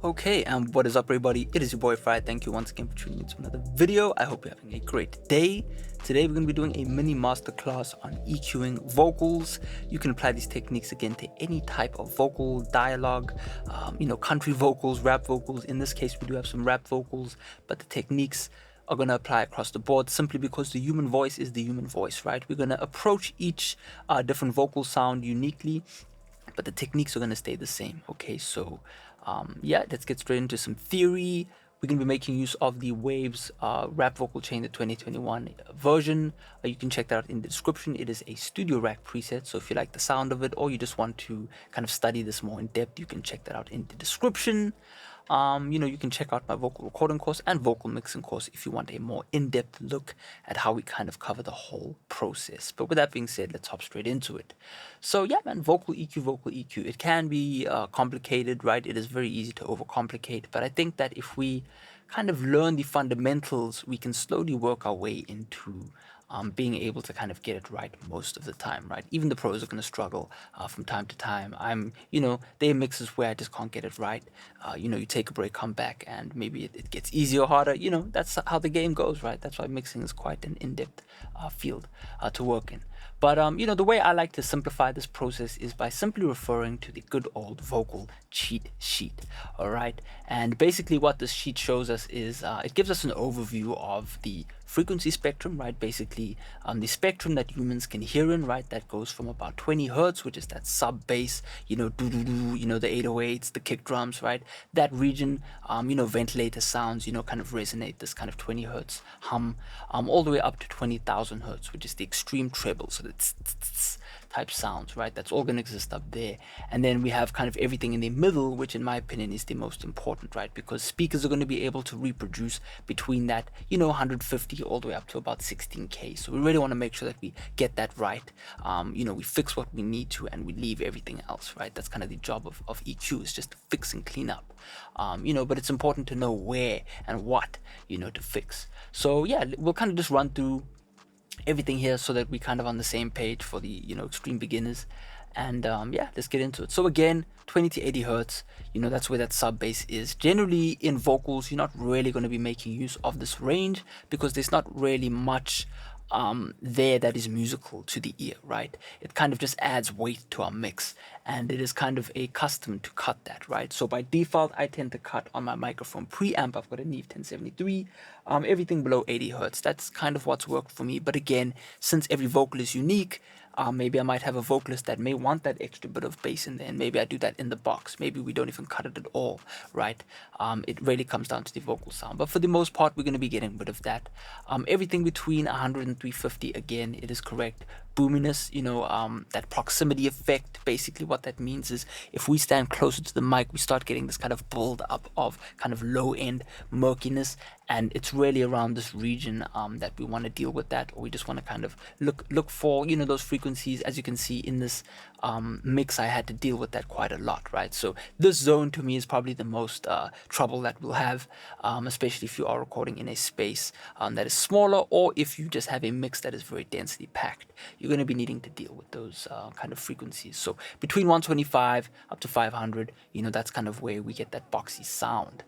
Okay, and what is up everybody? It is your boy Farai. Thank you once again for tuning into another video. I hope you're having a great day. Today we're going to be doing a mini masterclass on EQing vocals. You can apply these techniques again to any type of vocal, dialogue, country vocals, rap vocals. In this case we do have some rap vocals, but the techniques are going to apply across the board simply because the human voice is the human voice, right? We're going to approach each different vocal sound uniquely, but the techniques are going to stay the same. Okay, so yeah, let's get straight into some theory. We're going to be making use of the Waves rap vocal chain, the 2021 version. You can check that out in the description. It is a studio rack preset, so if you like the sound of it or you just want to kind of study this more in depth, you can check that out in the description. You can check out my vocal recording course and vocal mixing course if you want a more in-depth look at how we kind of cover the whole process. But with that being said, let's hop straight into it. So yeah, man, vocal EQ. It can be complicated, right? It is very easy to overcomplicate, but I think that if we kind of learn the fundamentals, we can slowly work our way into being able to kind of get it right most of the time, right? Even the pros are going to struggle from time to time. There are mixes where I just can't get it right. You take a break, come back, and maybe it gets easier or harder. That's how the game goes, right? That's why mixing is quite an in-depth field to work in. But, the way I like to simplify this process is by simply referring to the good old vocal cheat sheet, all right? And basically what this sheet shows us is it gives us an overview of the frequency spectrum, right? Basically, the spectrum that humans can hear in, right? That goes from about 20 hertz, which is that sub bass, the 808s, the kick drums, right? That region, ventilator sounds, kind of resonate this kind of 20 hertz hum, all the way up to 20,000 hertz, which is the extreme treble. So that's type sounds, right? That's all going to exist up there. And then we have kind of everything in the middle, which in my opinion is the most important, right? Because speakers are going to be able to reproduce between that, 150 all the way up to about 16K. So we really want to make sure that we get that right. We fix what we need to and we leave everything else, right? That's kind of the job of EQ, is just to fix and clean up. But it's important to know where and what, to fix. So yeah, we'll kind of just run through everything here so that we kind of on the same page for the extreme beginners. And yeah, let's get into it. So again, 20 to 80 hertz, that's where that sub bass is. Generally in vocals, you're not really going to be making use of this range because there's not really much there that is musical to the ear, right? It kind of just adds weight to our mix, and it is kind of a custom to cut that, right? So by default, I tend to cut on my microphone preamp. I've got a Neve 1073, everything below 80 hertz. That's kind of what's worked for me. But again, since every vocal is unique, maybe I might have a vocalist that may want that extra bit of bass in there, and maybe I do that in the box. Maybe we don't even cut it at all, right? It really comes down to the vocal sound. But for the most part, we're going to be getting rid of that. Everything between 100 and 350, again, it is correct. Boominess, that proximity effect, basically what that means is if we stand closer to the mic, we start getting this kind of build up of kind of low end murkiness, and it's really around this region that we want to deal with that, or we just want to kind of look for those frequencies. As you can see in this mix, I had to deal with that quite a lot, right? So this zone to me is probably the most trouble that we'll have, especially if you are recording in a space that is smaller, or if you just have a mix that is very densely packed. You're going to be needing to deal with those kind of frequencies. So between 125 up to 500, that's kind of where we get that boxy sound.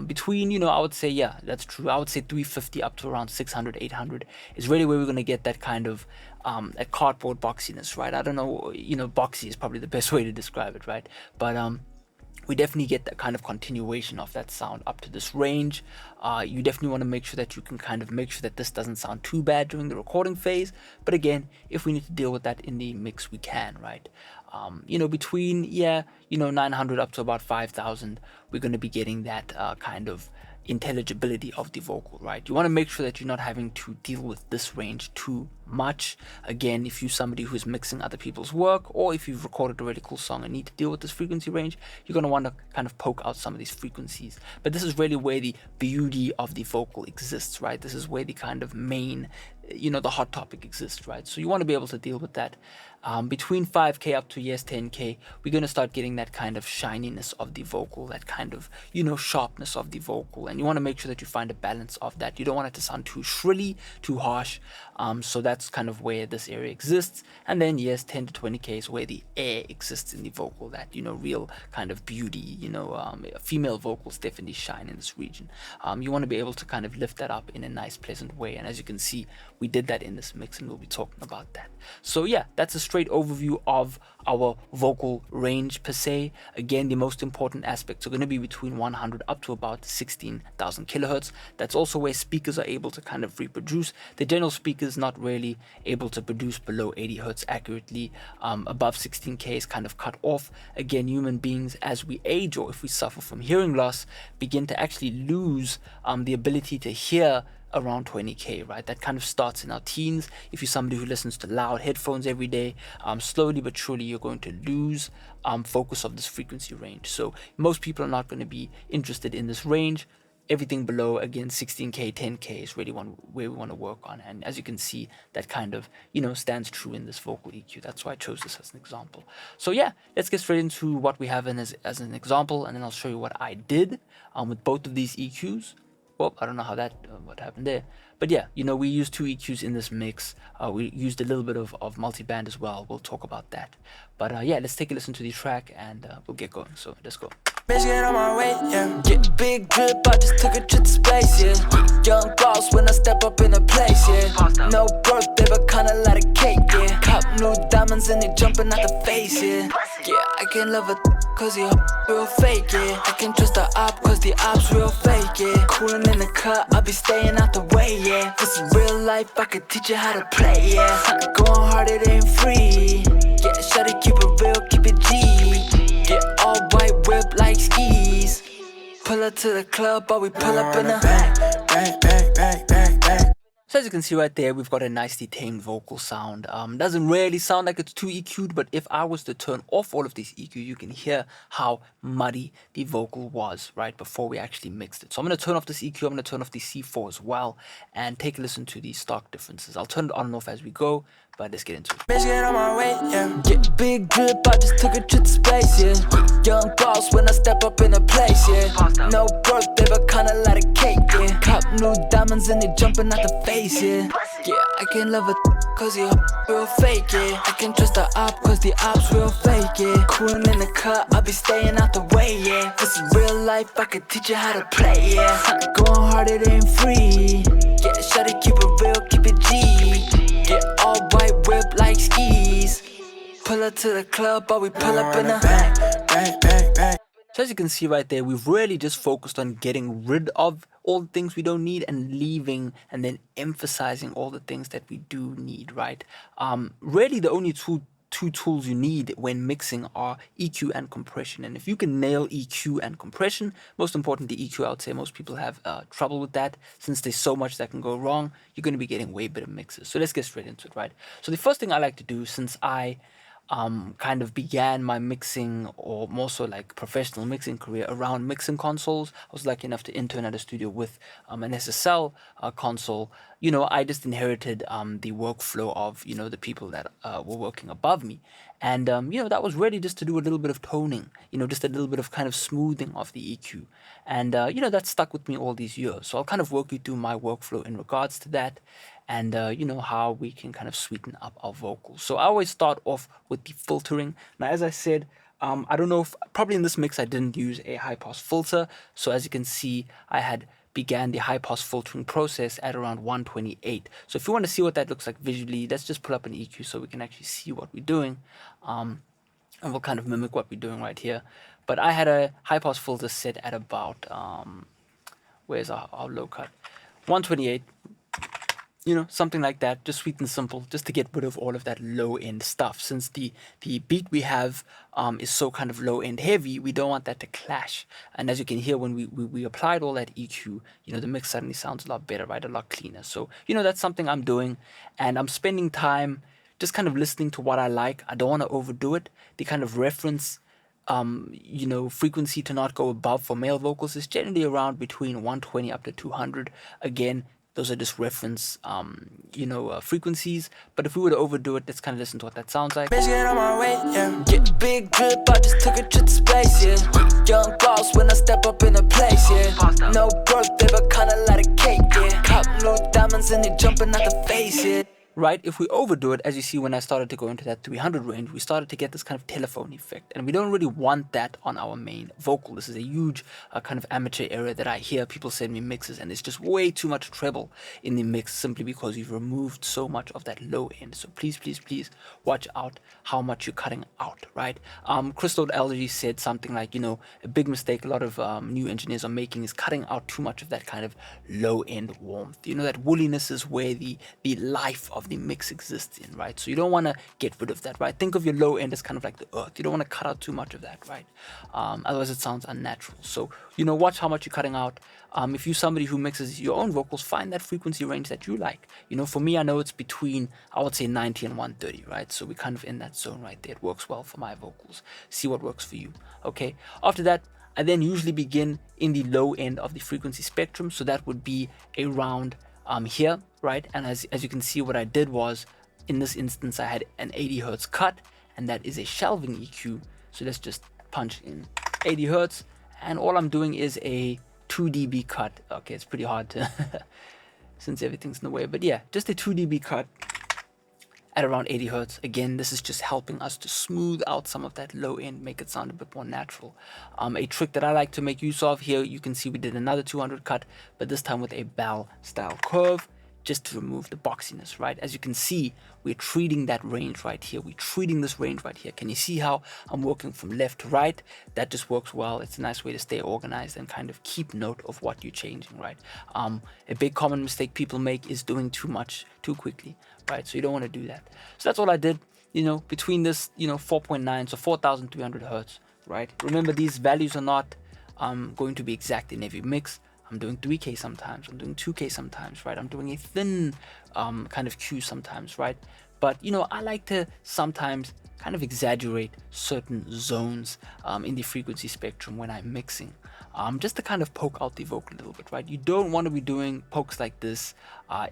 Between, I would say, yeah, that's true. I would say 350 up to around 600, 800 is really where we're going to get that kind of a cardboard boxiness, right? I don't know, boxy is probably the best way to describe it, right? But we definitely get that kind of continuation of that sound up to this range. You definitely want to make sure that you can kind of make sure that this doesn't sound too bad during the recording phase. But again, if we need to deal with that in the mix, we can, right? Between 900 up to about 5,000, we're going to be getting that kind of intelligibility of the vocal, right? You want to make sure that you're not having to deal with this range too much. Again, if you're somebody who's mixing other people's work, or if you've recorded a really cool song and need to deal with this frequency range, you're going to want to kind of poke out some of these frequencies. But this is really where the beauty of the vocal exists, right? This is where the kind of main the hot topic exists, right? So you want to be able to deal with that. Between 5K up to 10K, we're going to start getting that kind of shininess of the vocal, that kind of, sharpness of the vocal. And you want to make sure that you find a balance of that. You don't want it to sound too shrilly, too harsh. So that's kind of where this area exists. And then, 10 to 20K is where the air exists in the vocal, that, real kind of beauty, female vocals definitely shine in this region. You want to be able to kind of lift that up in a nice, pleasant way. And as you can see, we did that in this mix, and we'll be talking about that. So yeah, that's a straight overview of our vocal range per se. Again, the most important aspects are going to be between 100 up to about 16,000 kilohertz. That's also where speakers are able to kind of reproduce. The general speaker is not really able to produce below 80 hertz accurately. Above 16K is kind of cut off. Again, human beings, as we age or if we suffer from hearing loss, begin to actually lose the ability to hear around 20K, right? That kind of starts in our teens. If you're somebody who listens to loud headphones every day, slowly but surely you're going to lose focus of this frequency range. So most people are not going to be interested in this range. Everything below, again, 16K, 10K is really where we want to work on. And as you can see, that kind of, stands true in this vocal EQ. That's why I chose this as an example. So yeah, let's get straight into what we have as an example, and then I'll show you what I did with both of these EQs. Well, I don't know how what happened there. But yeah, we used 2 EQs in this mix. We used a little bit of multiband as well. We'll talk about that. But yeah, let's take a listen to the track and we'll get going. So let's go. Bitch, get on my way, yeah. Get big drip, I just took a trip to space, yeah. Young boss when I step up in a place, yeah. No birthday, but kinda like a cake, yeah. Cop new diamonds and they jumping out the face, yeah. Yeah, I can love it cause you real fake, yeah. I can trust the op cause the op's real fake, yeah. Coolin' in the cut, I'll be staying out the way, yeah. This is real life, I could teach you how to play, yeah. Going hard, it ain't free. Yeah, shawty, keep it real, keep it G. Yeah, all white whip like skis. Pull up to the club, but we pull up in a bang. So as you can see right there, we've got a nicely tamed vocal sound. Doesn't really sound like it's too EQ'd, but if I was to turn off all of these EQs, you can hear how muddy the vocal was right before we actually mixed it. So I'm going to turn off this EQ, I'm going to turn off the C4 as well, and take a listen to the stark differences. I'll turn it on and off as we go, but let's get into it. Bitch, get on my way, yeah. Get big drip, I just took a trip to space, yeah. Young boss when I step up in a place, yeah. No birthday, but kinda like a cake, yeah. Cop new diamonds and they jumping out the face, yeah. Yeah, I can love it cause you real fake, yeah. I can trust the op cause the op's real fake, yeah. Coolin' in the cut, I'll be staying out the way, yeah. This is real life, I could teach you how to play, yeah. Going hard, it ain't free. Yeah, shawty, keep it real, keep it G. Yeah, all white whip like skis. Pull up to the club, but we pull up in a bang. So as you can see right there, we've really just focused on getting rid of all the things we don't need and leaving and then emphasizing all the things that we do need, right? Really the only two tools you need when mixing are EQ and compression. And if you can nail EQ and compression, most importantly EQ, I would say most people have trouble with that. Since there's so much that can go wrong, you're going to be getting way better mixes. So let's get straight into it, right? So the first thing I like to do, since I kind of began my mixing, or more so like professional mixing career, around mixing consoles. I was lucky enough to intern at a studio with an SSL console. I just inherited the workflow of the people that were working above me, and that was really just to do a little bit of toning, just a little bit of kind of smoothing of the EQ, and that stuck with me all these years. So I'll kind of walk you through my workflow in regards to that, and how we can kind of sweeten up our vocals. So I always start off with the filtering. Now, as I said, I don't know if probably in this mix I didn't use a high pass filter. So as you can see, I had began the high pass filtering process at around 128. So if you want to see what that looks like visually, let's just pull up an EQ so we can actually see what we're doing, and we'll kind of mimic what we're doing right here. But I had a high pass filter set at about where's our low cut, 128. Something like that, just sweet and simple, just to get rid of all of that low-end stuff. Since the beat we have is so kind of low-end heavy, we don't want that to clash. And as you can hear, when we applied all that EQ, the mix suddenly sounds a lot better, right? A lot cleaner. So, that's something I'm doing, and I'm spending time just kind of listening to what I like. I don't want to overdo it. The kind of reference frequency to not go above for male vocals is generally around between 120 up to 200. Again, those are just reference, frequencies. But if we were to overdo it, let's kind of listen to what that sounds like. Get on my way, yeah. Get big drip, I just took a trip to space, yeah. Young boss when I step up in a place, yeah. No birthday, but kinda like a cake, yeah. Cop new diamonds and they jumping out the face, yeah. Right, if we overdo it, as you see when I started to go into that 300 range, we started to get this kind of telephone effect, and we don't really want that on our main vocal. This is a huge kind of amateur area that I hear people send me mixes, and it's just way too much treble in the mix simply because you've removed so much of that low end. So please, please, please watch out how much you're cutting out, right? Crystal LG said something like, a big mistake a lot of new engineers are making is cutting out too much of that kind of low end warmth. That woolliness is where the life of the mix exists in, right? So you don't want to get rid of that, right? Think of your low end as kind of like the earth. You don't want to cut out too much of that, right? Otherwise it sounds unnatural. So watch how much you're cutting out. If you're somebody who mixes your own vocals, find that frequency range that you like. For me, I know it's between, I would say, 90 and 130, right? So we're kind of in that zone right there. It works well for my vocals. See what works for you, okay? After that, I then usually begin in the low end of the frequency spectrum. So that would be around here, right? And as you can see, what I did was, in this instance, I had an 80 hertz cut, and that is a shelving EQ. So let's just punch in 80 hertz, and all I'm doing is a 2 dB cut. Okay, it's pretty hard to since everything's in the way, but yeah, just a 2 dB cut at around 80 hertz. Again, this is just helping us to smooth out some of that low end, make it sound a bit more natural. A trick that I like to make use of here, you can see we did another 200 cut, but this time with a bell style curve, just to remove the boxiness, right? As you can see, we're treating that range right here. We're treating this range right here. Can you see how I'm working from left to right? That just works well. It's a nice way to stay organized and kind of keep note of what you're changing, right? A big common mistake people make is doing too much too quickly, right? So you don't want to do that. So that's all I did, between this, 4.9, so 4,300 hertz, right? Remember, these values are not going to be exact in every mix. I'm doing 3K sometimes, I'm doing 2K sometimes, right? I'm doing a thin kind of Q sometimes, right? But, I like to sometimes kind of exaggerate certain zones in the frequency spectrum when I'm mixing, just to kind of poke out the vocal a little bit, right? You don't want to be doing pokes like this.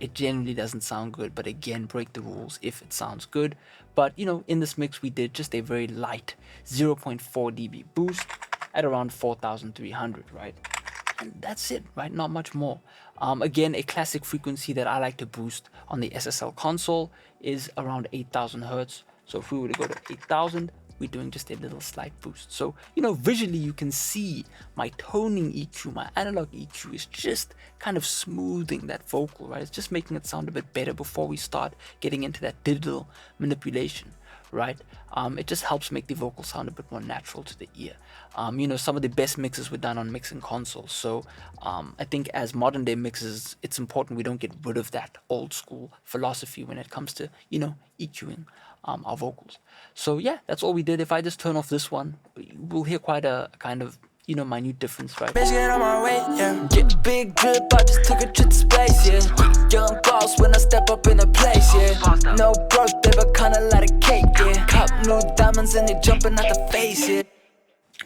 It generally doesn't sound good, but again, break the rules if it sounds good. But, in this mix, we did just a very light 0.4 dB boost at around 4,300, right? And that's it, right? Not much more. Again, a classic frequency that I like to boost on the SSL console is around 8,000 hertz. So if we were to go to 8,000, we're doing just a little slight boost. So, visually you can see my toning EQ, my analog EQ is just kind of smoothing that vocal, right? It's just making it sound a bit better before we start getting into that digital manipulation, right? It just helps make the vocal sound a bit more natural to the ear. Some of the best mixes were done on mixing consoles. So I think as modern day mixers, it's important we don't get rid of that old school philosophy when it comes to, EQing our vocals. So yeah, that's all we did. If I just turn off this one, we'll hear quite a kind of minute difference, right? Get on my way, yeah. Get big drip, I just took a trip to space, yeah. Young boss when I step up in a place, yeah. No birthday, but kinda like a cake, yeah. Cop new diamonds and they jumping out the face, yeah.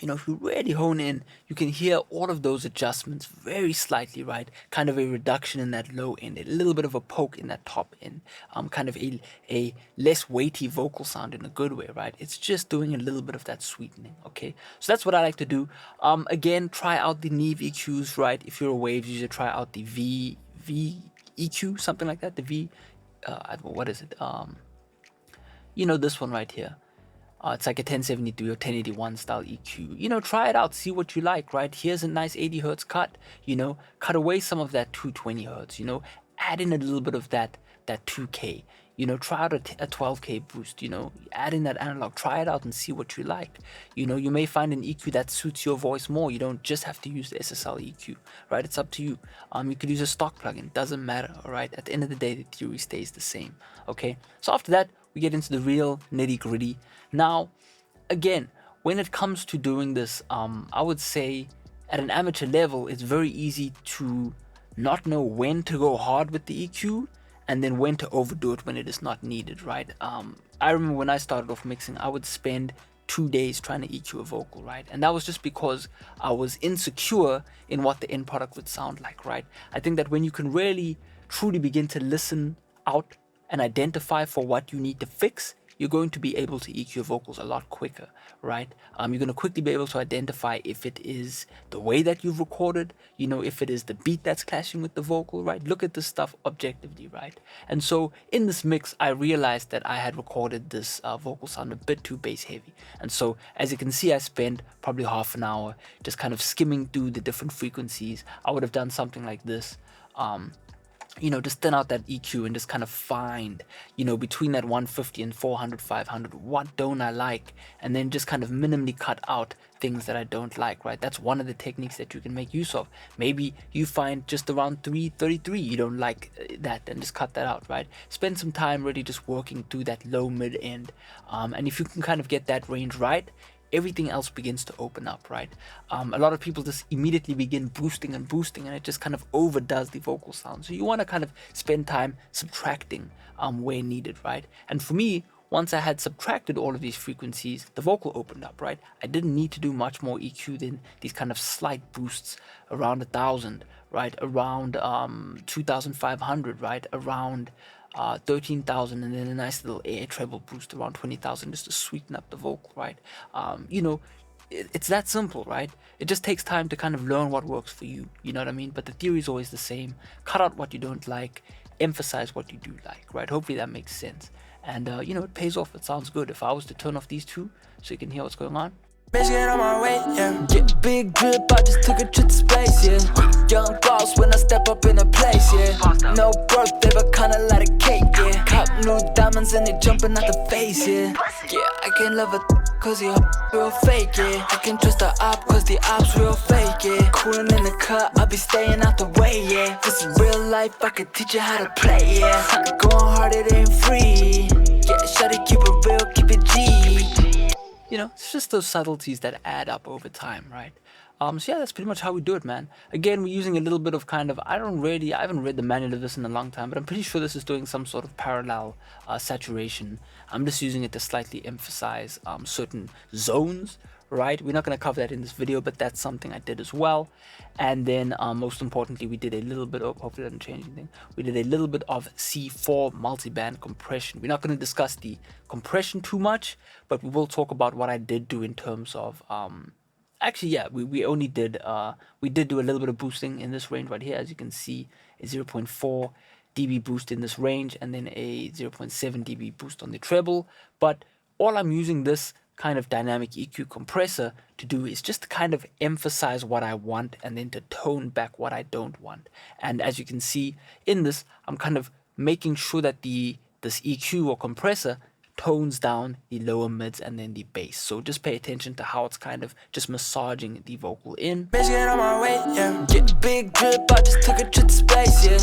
If you really hone in, you can hear all of those adjustments very slightly, right? Kind of a reduction in that low end, a little bit of a poke in that top end, kind of a less weighty vocal sound in a good way, right? It's just doing a little bit of that sweetening, okay? So that's what I like to do. Again, try out the Neve EQs, right? If you're a Waves user, try out the V EQ, something like that. The V, what is it? This one right here. It's like a 1073 or 1081 style EQ. Try it out, see what you like, right? Here's a nice 80 hertz cut, cut away some of that 220 hertz, add in a little bit of that 2K, try out a 12K boost, add in that analog, try it out and see what you like. You may find an EQ that suits your voice more. You don't just have to use the SSL EQ, right? It's up to you. You could use a stock plugin, doesn't matter, all right? At the end of the day, the theory stays the same, okay? So after that, we get into the real nitty gritty. Now, again, when it comes to doing this, I would say at an amateur level, it's very easy to not know when to go hard with the EQ and then when to overdo it when it is not needed, right? I remember when I started off mixing, I would spend 2 days trying to EQ a vocal, right? And that was just because I was insecure in what the end product would sound like, right? I think that when you can really truly begin to listen out and identify for what you need to fix, you're going to be able to EQ your vocals a lot quicker, right? You're going to quickly be able to identify if it is the way that you've recorded, if it is the beat that's clashing with the vocal, right? Look at this stuff objectively, right? And so in this mix, I realized that I had recorded this vocal sound a bit too bass heavy. And so as you can see, I spent probably half an hour just kind of skimming through the different frequencies. I would have done something like this. Just thin out that EQ and just kind of find, between that 150 and 400, 500, what don't I like? And then just kind of minimally cut out things that I don't like, right? That's one of the techniques that you can make use of. Maybe you find just around 333, you don't like that, then just cut that out, right? Spend some time really just working through that low mid end. And if you can kind of get that range right, everything else begins to open up, right? A lot of people just immediately begin boosting and it just kind of overdoes the vocal sound. So you want to kind of spend time subtracting where needed, right? And for me, once I had subtracted all of these frequencies, the vocal opened up, right? I didn't need to do much more EQ than these kind of slight boosts around 1,000, right? Around 2,500, right? Around 13,000, and then a nice little air treble boost around 20,000 just to sweeten up the vocal, right? It's that simple, right? It just takes time to kind of learn what works for you, you know what I mean? But the theory is always the same. Cut out what you don't like, emphasize what you do like, right? Hopefully that makes sense. And it pays off. It sounds good. If I was to turn off these two so you can hear what's going on. Bitch, get on my way, yeah. Get big drip, I just took a trip to space, yeah. Young boss when I step up in a place, yeah. No birthday, but kinda like a cake, yeah. Cop new diamonds and they jumping out the face, yeah. Yeah, I can love a cause he real fake, yeah. I can trust the op cause the op's real fake, yeah. Coolin' in the cut, I be staying out the way, yeah. This is real life, I could teach you how to play, yeah. Going hard, it ain't free. Yeah, shawty, keep it real, keep it G. It's just those subtleties that add up over time, right? So yeah, that's pretty much how we do it, man. Again, we're using a little bit of kind of, I haven't read the manual of this in a long time, but I'm pretty sure this is doing some sort of parallel saturation. I'm just using it to slightly emphasize certain zones, right? We're not going to cover that in this video, but that's something I did as well. And then most importantly, we did a little bit of, hopefully that didn't change anything, we did a little bit of C4 multiband compression. We're not going to discuss the compression too much, but we will talk about what I did do in terms of actually, yeah, we only did we did do a little bit of boosting in this range right here. As you can see, a 0.4 dB boost in this range, and then a 0.7 dB boost on the treble. But all I'm using this kind of dynamic EQ compressor to do is just to kind of emphasize what I want and then to tone back what I don't want. And as you can see in this, I'm kind of making sure that this EQ or compressor tones down the lower mids and then the bass. So just pay attention to how it's kind of just massaging the vocal in. Bitch, get on my way, yeah. Get big drip, I just took a trip to space, yeah.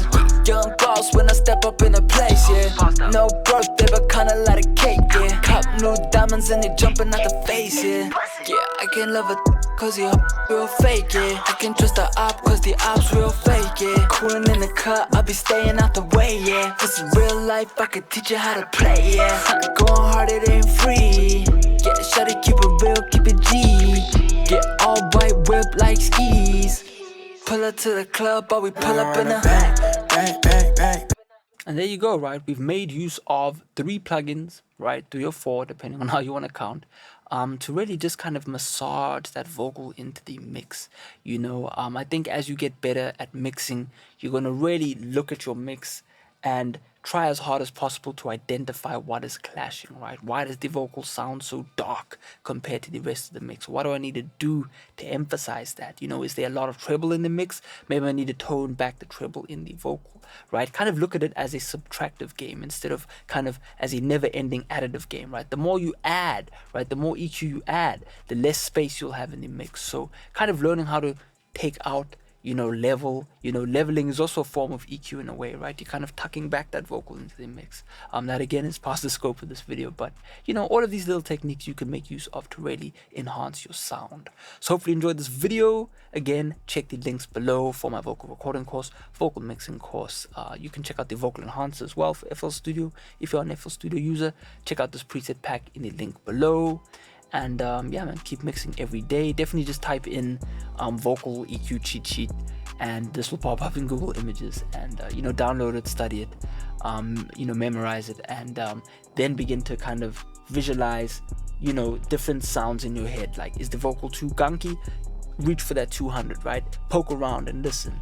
Young boss when I step up in a place, yeah. No birthday, but kinda like a cake, yeah. Cop new diamonds and they jumping out the face, yeah. Yeah, I can love a cause he real fake, yeah. I can trust the op cause the op's real fake, yeah. Coolin' in the cut, I be staying out the way, yeah. This is real life, I could teach you how to play, yeah. Going hard, it ain't free. Yeah, shawty, keep it real, keep it G. Get all white whip like skis. Pull up to the club, but we pull up in a bang. And there you go, right? We've made use of 3 plugins, right? 3 or 4, depending on how you want to count, to really just kind of massage that vocal into the mix. I think as you get better at mixing, you're going to really look at your mix and try as hard as possible to identify what is clashing, right? Why does the vocal sound so dark compared to the rest of the mix? What do I need to do to emphasize that? Is there a lot of treble in the mix? Maybe I need to tone back the treble in the vocal, right? Kind of look at it as a subtractive game instead of kind of as a never-ending additive game, right? The more you add, right, the more EQ you add, the less space you'll have in the mix. So kind of learning how to take out leveling is also a form of EQ in a way, right? You're kind of tucking back that vocal into the mix. That again is past the scope of this video, but all of these little techniques you can make use of to really enhance your sound. So hopefully you enjoyed this video. Again, check the links below for my vocal recording course, vocal mixing course. You can check out the vocal enhancer as well for FL Studio. If you're an FL Studio user, check out this preset pack in the link below. And yeah, man, keep mixing every day. Definitely just type in vocal EQ cheat sheet and this will pop up in Google Images, and you know, download it, study it, you know, memorize it, and then begin to kind of visualize, you know, different sounds in your head. Like, is the vocal too gunky? Reach for that 200, right? Poke around and listen.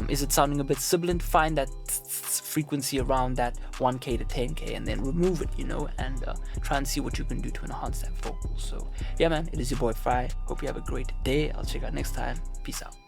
Is it sounding a bit sibilant? Find that frequency around that 1K to 10K and then remove it, you know, and try and see what you can do to enhance that vocal. So yeah, man, it is your boy Farai. Hope you have a great day. I'll check out next time. Peace out.